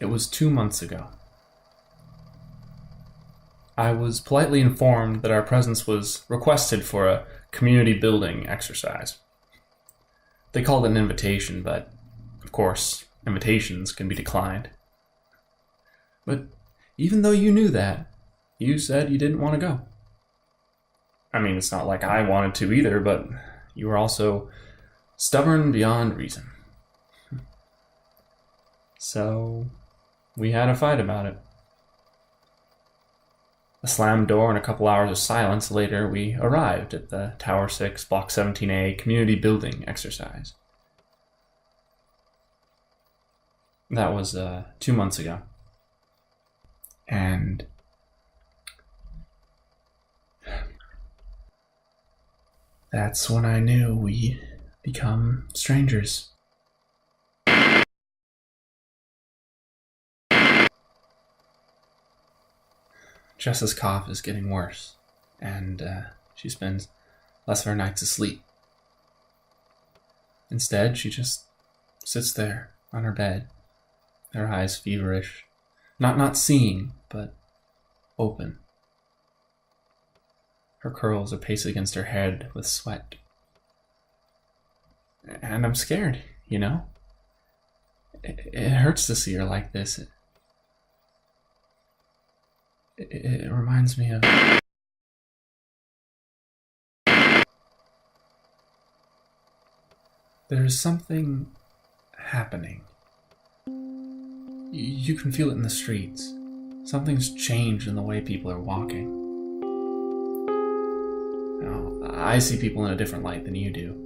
It was 2 months ago. I was politely informed that our presence was requested for a community building exercise. They called it an invitation, but, of course, invitations can be declined. But even though you knew that, you said you didn't want to go. I mean, it's not like I wanted to either, but you were also stubborn beyond reason. So, we had a fight about it. A slammed door and a couple hours of silence later, we arrived at the Tower 6, Block 17A community building exercise. That was 2 months ago. And that's when I knew we'd become strangers. Jessa's cough is getting worse, and she spends less of her nights asleep. Instead, she just sits there on her bed, her eyes feverish, not seeing, but open. Her curls are pasted against her head with sweat. And I'm scared, you know? It hurts to see her like this. It reminds me of... There's something happening. You can feel it in the streets. Something's changed in the way people are walking. Now, I see people in a different light than you do.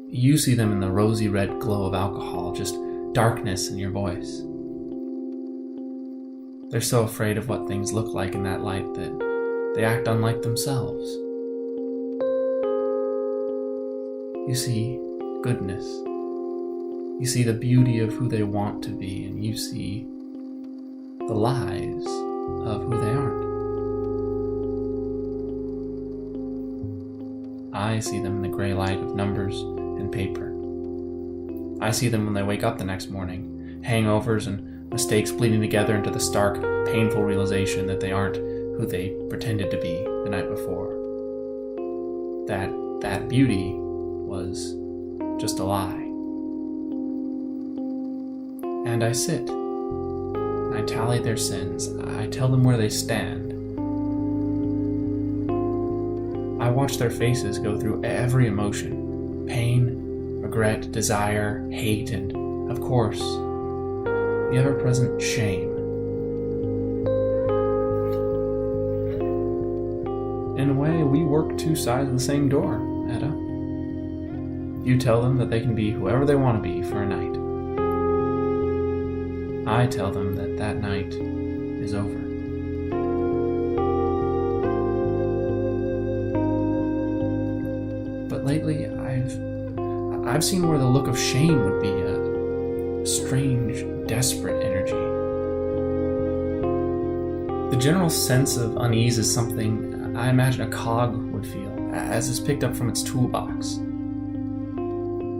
You see them in the rosy red glow of alcohol, just darkness in your voice. They're so afraid of what things look like in that light that they act unlike themselves. You see goodness. You see the beauty of who they want to be, and you see the lies of who they aren't. I see them in the gray light of numbers and paper. I see them when they wake up the next morning, hangovers and mistakes bleeding together into the stark, painful realization that they aren't who they pretended to be the night before. That beauty was just a lie. And I sit. I tally their sins. I tell them where they stand. I watch their faces go through every emotion. Pain, regret, desire, hate, and, of course, the ever-present shame. In a way, we work two sides of the same door, Etta. You tell them that they can be whoever they want to be for a night. I tell them that that night is over. But lately, I've seen where the look of shame would be a strange, desperate energy. The general sense of unease is something I imagine a cog would feel, as is picked up from its toolbox.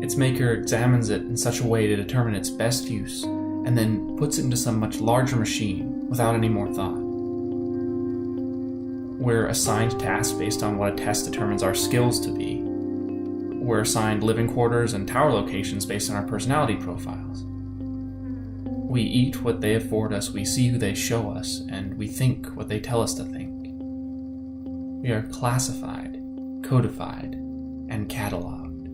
Its maker examines it in such a way to determine its best use, and then puts it into some much larger machine without any more thought. We're assigned tasks based on what a test determines our skills to be. We're assigned living quarters and tower locations based on our personality profiles. We eat what they afford us, we see who they show us, and we think what they tell us to think. We are classified, codified, and cataloged.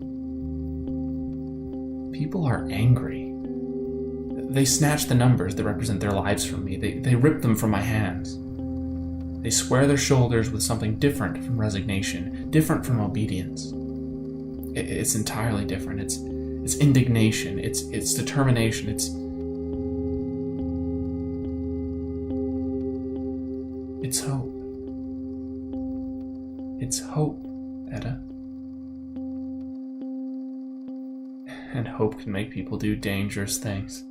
People are angry. They snatch the numbers that represent their lives from me. They rip them from my hands. They square their shoulders with something different from resignation, different from obedience. It's entirely different. It's indignation. It's determination. It's hope. It's hope, Etta. And hope can make people do dangerous things.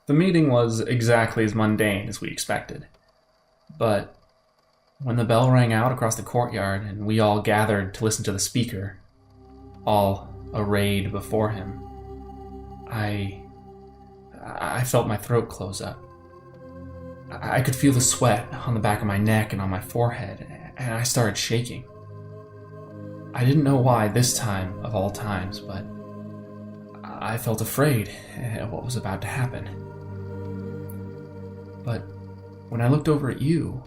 The meeting was exactly as mundane as we expected. But when the bell rang out across the courtyard and we all gathered to listen to the speaker, all arrayed before him, I felt my throat close up. I could feel the sweat on the back of my neck and on my forehead, and I started shaking. I didn't know why this time of all times, but I felt afraid at what was about to happen. But when I looked over at you,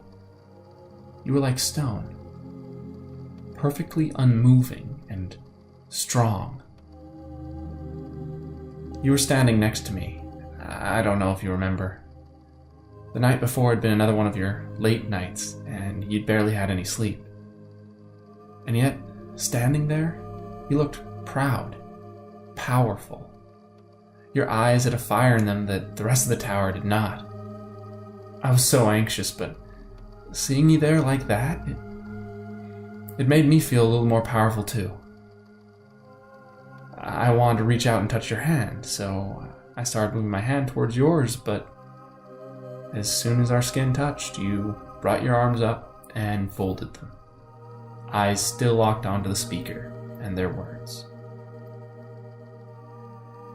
you were like stone, perfectly unmoving and strong. You were standing next to me. I don't know if you remember. The night before had been another one of your late nights, and you'd barely had any sleep. And yet, standing there, you looked proud, powerful. Your eyes had a fire in them that the rest of the tower did not. I was so anxious, but seeing you there like that, it made me feel a little more powerful too. I wanted to reach out and touch your hand, so I started moving my hand towards yours, but as soon as our skin touched, you brought your arms up and folded them, eyes still locked onto the speaker and their words.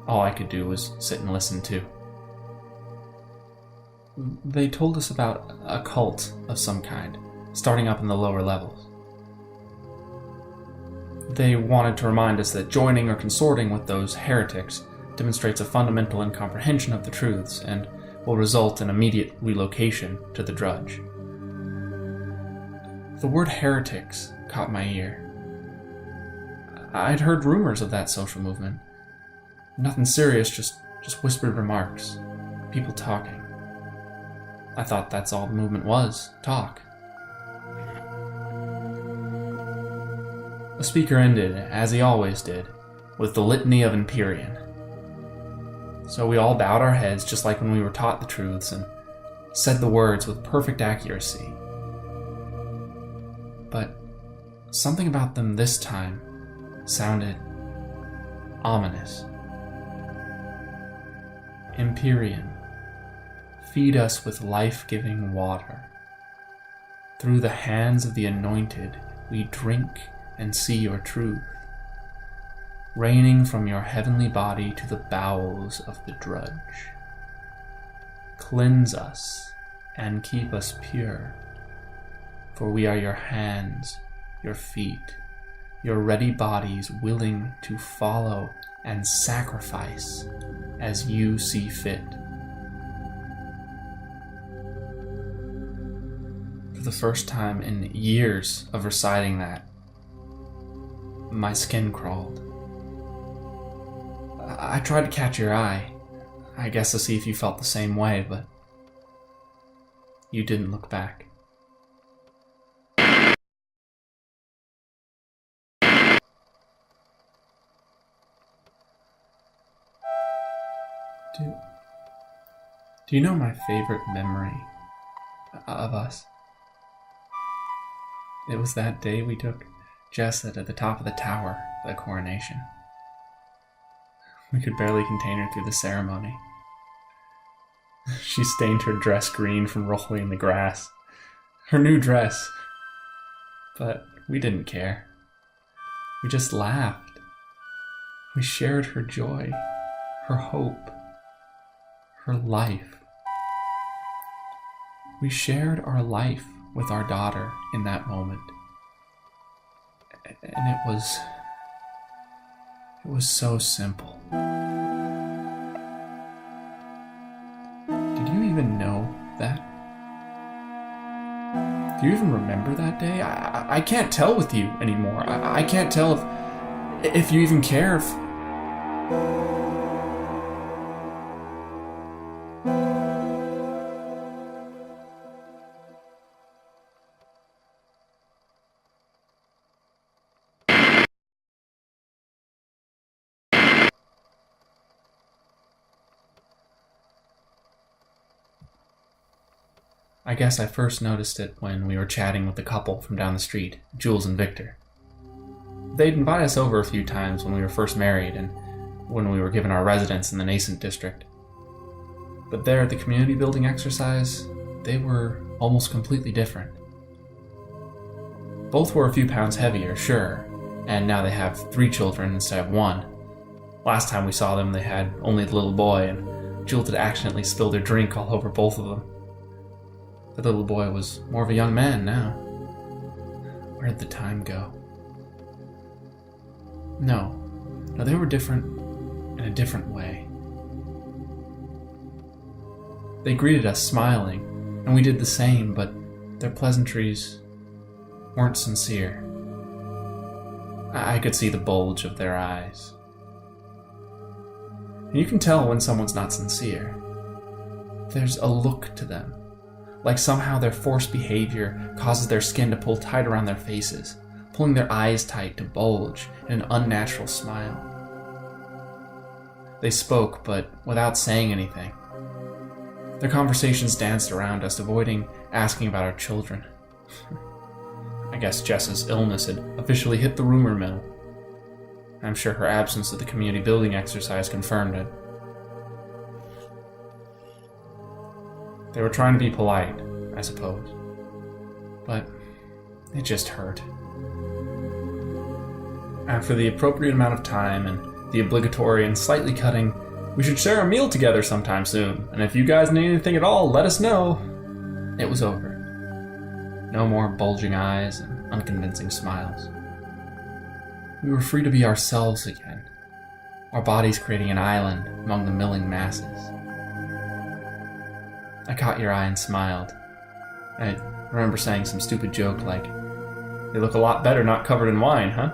All I could do was sit and listen too. They told us about a cult of some kind, starting up in the lower levels. They wanted to remind us that joining or consorting with those heretics demonstrates a fundamental incomprehension of the truths and will result in immediate relocation to the drudge. The word heretics caught my ear. I'd heard rumors of that social movement. Nothing serious, just whispered remarks, people talking. I thought that's all the movement was, talk. The speaker ended, as he always did, with the litany of Empyrean. So we all bowed our heads just like when we were taught the truths and said the words with perfect accuracy. But something about them this time sounded ominous. Empyrean, feed us with life-giving water. Through the hands of the anointed, we drink and see your truth, raining from your heavenly body to the bowels of the drudge. Cleanse us and keep us pure, for we are your hands, your feet, your ready bodies willing to follow and sacrifice as you see fit. For the first time in years of reciting that, my skin crawled. I tried to catch your eye, I guess to see if you felt the same way, but you didn't look back. Do you know my favorite memory of us? It was that day we took Jessa to the top of the tower for the coronation. We could barely contain her through the ceremony. She stained her dress green from rolling in the grass. Her new dress. But we didn't care. We just laughed. We shared her joy, her hope, her life. We shared our life with our daughter in that moment. And it was so simple. Did you even know that? Do you even remember that day? I can't tell with you anymore. I can't tell if you even care if... I guess I first noticed it when we were chatting with the couple from down the street, Jules and Victor. They'd invite us over a few times when we were first married and when we were given our residence in the nascent district. But there at the community building exercise, they were almost completely different. Both were a few pounds heavier, sure, and now they have 3 children instead of 1. Last time we saw them, they had only the little boy, and Jules had accidentally spilled their drink all over both of them. The little boy was more of a young man now. Where did the time go? No, they were different in a different way. They greeted us smiling, and we did the same, but their pleasantries weren't sincere. I could see the bulge of their eyes. And you can tell when someone's not sincere. There's a look to them, like somehow their forced behavior causes their skin to pull tight around their faces, pulling their eyes tight to bulge in an unnatural smile. They spoke, but without saying anything. Their conversations danced around us, avoiding asking about our children. I guess Jess's illness had officially hit the rumor mill. I'm sure her absence at the community building exercise confirmed it. They were trying to be polite, I suppose. But it just hurt. After the appropriate amount of time and the obligatory and slightly cutting, "We should share a meal together sometime soon, and if you guys need anything at all, let us know," it was over. No more bulging eyes and unconvincing smiles. We were free to be ourselves again, our bodies creating an island among the milling masses. I caught your eye and smiled. I remember saying some stupid joke like, "They look a lot better not covered in wine, huh?"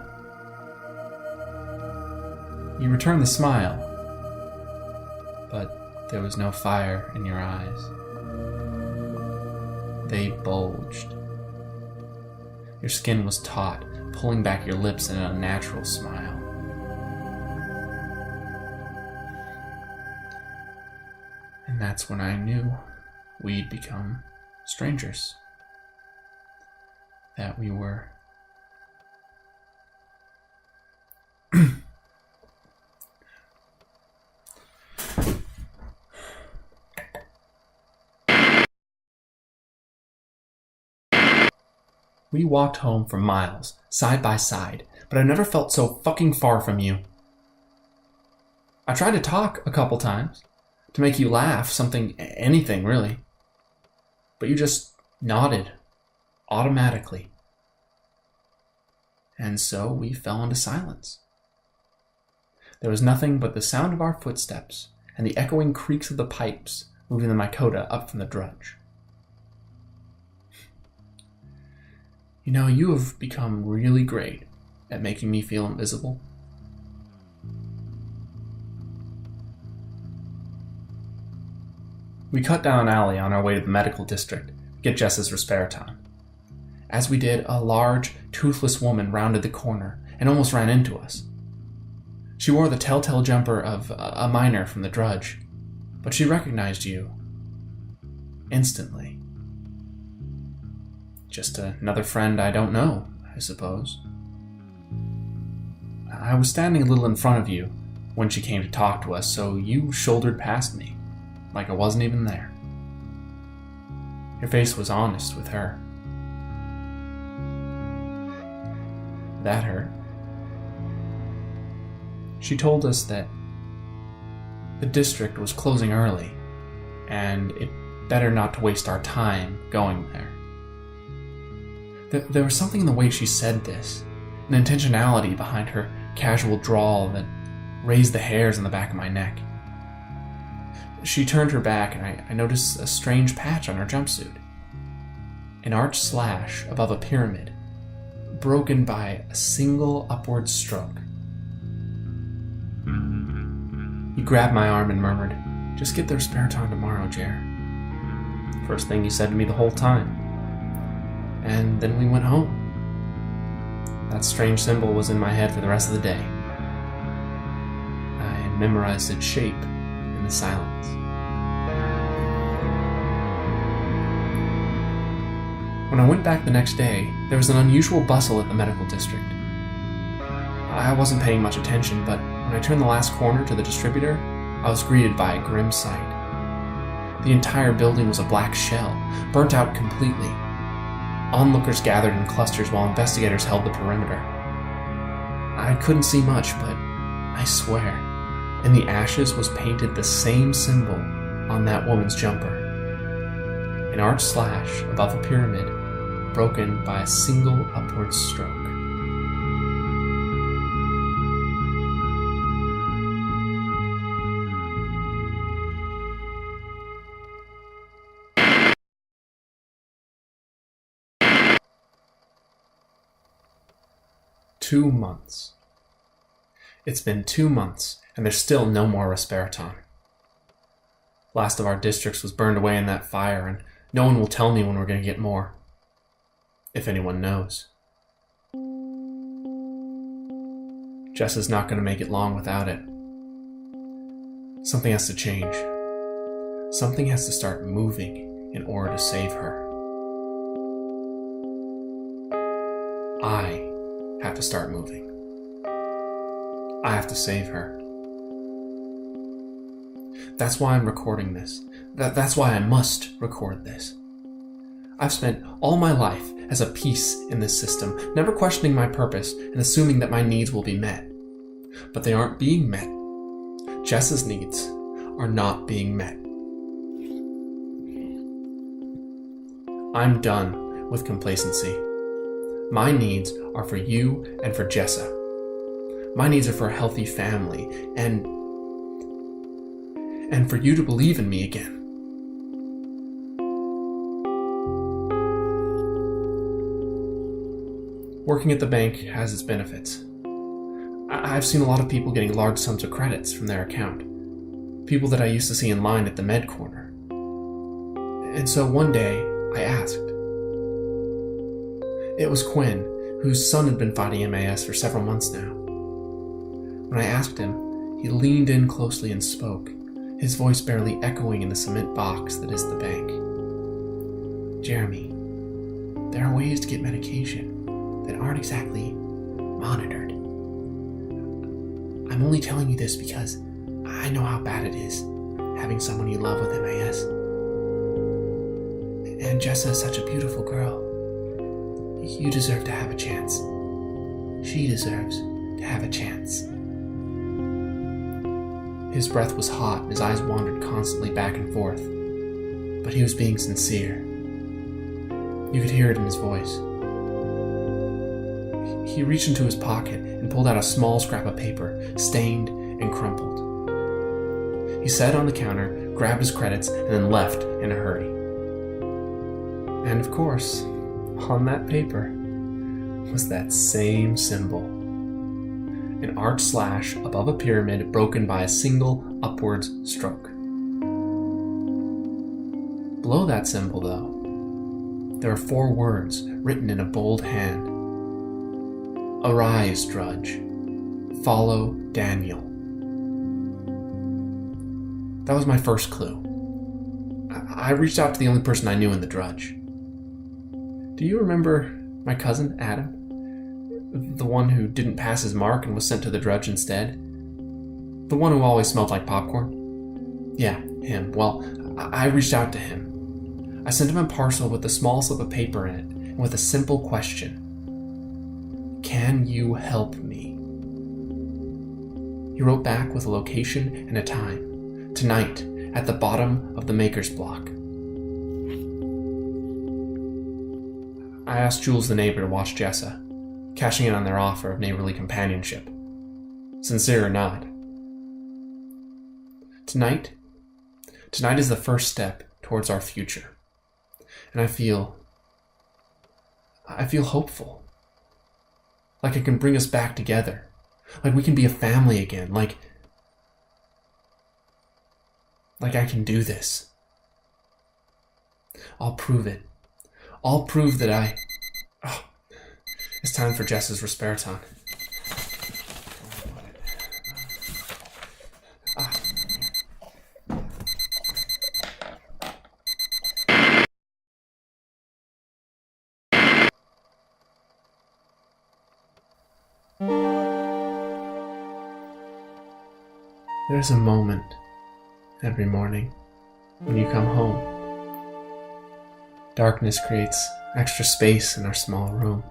You returned the smile, but there was no fire in your eyes. They bulged. Your skin was taut, pulling back your lips in an unnatural smile. And that's when I knew we'd become strangers. That we were. We walked home for miles, side by side, but I never felt so fucking far from you. I tried to talk a couple times, to make you laugh, anything really. But you just nodded, automatically. And so we fell into silence. There was nothing but the sound of our footsteps and the echoing creaks of the pipes moving the Mykota up from the drudge. You know, you have become really great at making me feel invisible. We cut down an alley on our way to the medical district to get Jess's Risperidone. As we did, a large, toothless woman rounded the corner and almost ran into us. She wore the telltale jumper of a miner from the drudge, but she recognized you instantly. Just another friend I don't know, I suppose. I was standing a little in front of you when she came to talk to us, so you shouldered past me, like I wasn't even there. Your face was honest with her. That hurt. She told us that the district was closing early, and it better not to waste our time going there. There was something in the way she said this, an intentionality behind her casual drawl that raised the hairs on the back of my neck. She turned her back and I noticed a strange patch on her jumpsuit. An arched slash above a pyramid, broken by a single upward stroke. He grabbed my arm and murmured, "Just get the Risperidone tomorrow, Jer." First thing he said to me the whole time. And then we went home. That strange symbol was in my head for the rest of the day. I memorized its shape in the silence. When I went back the next day, there was an unusual bustle at the medical district. I wasn't paying much attention, but when I turned the last corner to the distributor, I was greeted by a grim sight. The entire building was a black shell, burnt out completely. Onlookers gathered in clusters while investigators held the perimeter. I couldn't see much, but I swear, in the ashes was painted the same symbol on that woman's jumper. An arched slash above a pyramid, broken by a single upward stroke. Two months. It's been 2 months, and there's still no more Respiraton. Last of our districts was burned away in that fire, and no one will tell me when we're going to get more. If anyone knows. Jessa's not going to make it long without it. Something has to change. Something has to start moving in order to save her. I have to start moving. I have to save her. That's why I'm recording this. That's why I must record this. I've spent all my life as a piece in this system, never questioning my purpose and assuming that my needs will be met. But they aren't being met. Jessa's needs are not being met. I'm done with complacency. My needs are for you and for Jessa. My needs are for a healthy family and for you to believe in me again. Working at the bank has its benefits. I've seen a lot of people getting large sums of credits from their account. People that I used to see in line at the med corner. And so one day, I asked. It was Quinn, whose son had been fighting MAS for several months now. When I asked him, he leaned in closely and spoke, his voice barely echoing in the cement box that is the bank. Jeremy, there are ways to get medication that aren't exactly monitored. I'm only telling you this because I know how bad it is having someone you love with MAS. And Jessa is such a beautiful girl. You deserve to have a chance. She deserves to have a chance. His breath was hot and his eyes wandered constantly back and forth. But he was being sincere. You could hear it in his voice. He reached into his pocket and pulled out a small scrap of paper, stained and crumpled. He sat on the counter, grabbed his credits, and then left in a hurry. And of course, on that paper was that same symbol. An arched slash above a pyramid broken by a single upwards stroke. Below that symbol, though, there are 4 words written in a bold hand. Arise, Drudge. Follow Daniel. That was my first clue. I reached out to the only person I knew in the Drudge. Do you remember my cousin, Adam? The one who didn't pass his mark and was sent to the Drudge instead? The one who always smelled like popcorn? Yeah, him. Well, I reached out to him. I sent him a parcel with a small slip of paper in it and with a simple question. Can you help me? He wrote back with a location and a time. Tonight, at the bottom of the Maker's Block. I asked Jules the neighbor to watch Jessa, cashing in on their offer of neighborly companionship. Sincere or not. Tonight is the first step towards our future. And I feel hopeful. Like it can bring us back together. Like we can be a family again. Like I can do this. I'll prove it. I'll prove that I... Oh, it's time for Jessa's Respiraton. There's a moment every morning when you come home. Darkness creates extra space in our small room.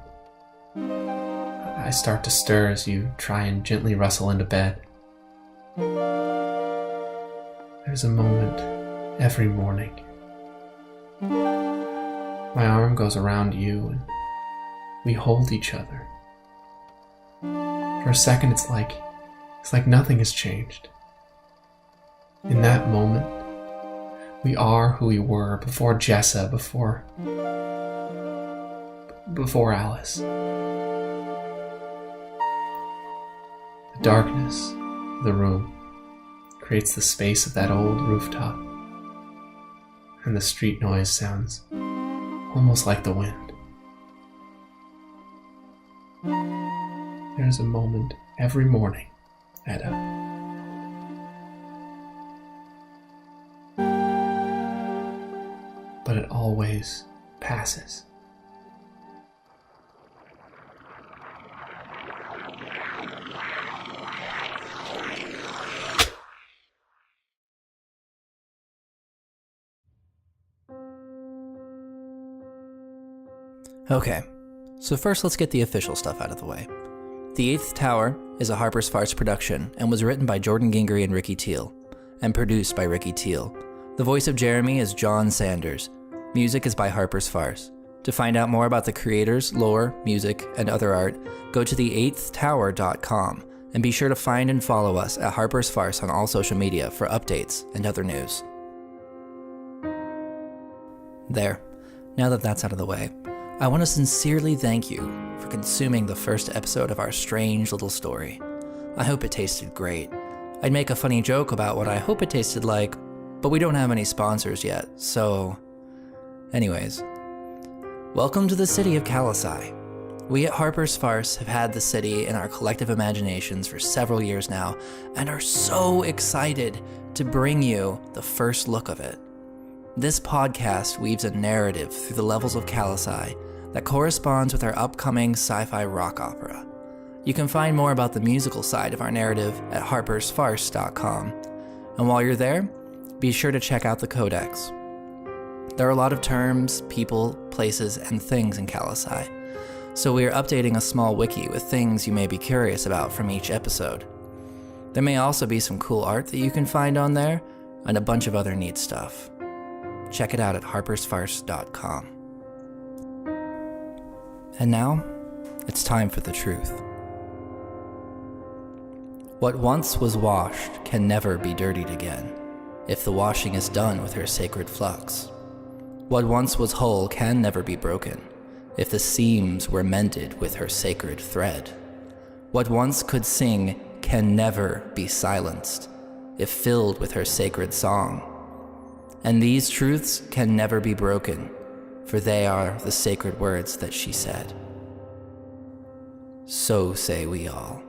I start to stir as you try and gently rustle into bed. There's a moment every morning. My arm goes around you and we hold each other. For a second it's like nothing has changed. In that moment, we are who we were before Jessa, before Alice. The darkness of the room creates the space of that old rooftop, and the street noise sounds almost like the wind. There's a moment every morning, Edda. But it always passes. Okay, so first let's get the official stuff out of the way. The Eighth Tower is a Harper's Farce production and was written by Jordan Gingery and Ricky Teal, and produced by Ricky Teal. The voice of Jeremy is John Sanders. Music is by Harper's Farce. To find out more about the creators, lore, music, and other art, go to the8thtower.com and be sure to find and follow us at Harper's Farce on all social media for updates and other news. There, now that that's out of the way, I want to sincerely thank you for consuming the first episode of our strange little story. I hope it tasted great. I'd make a funny joke about what I hope it tasted like, but we don't have any sponsors yet, so... Anyways, welcome to the city of Calescai. We at Harper's Farce have had the city in our collective imaginations for several years now, and are so excited to bring you the first look of it. This podcast weaves a narrative through the levels of Calescai that corresponds with our upcoming sci-fi rock opera. You can find more about the musical side of our narrative at harpersfarce.com. And while you're there, be sure to check out the codex. There are a lot of terms, people, places, and things in Calescai, so we are updating a small wiki with things you may be curious about from each episode. There may also be some cool art that you can find on there, and a bunch of other neat stuff. Check it out at harpersfarce.com. And now, it's time for the truth. What once was washed can never be dirtied again, if the washing is done with her sacred flux. What once was whole can never be broken, if the seams were mended with her sacred thread. What once could sing can never be silenced, if filled with her sacred song. And these truths can never be broken, for they are the sacred words that she said. So say we all.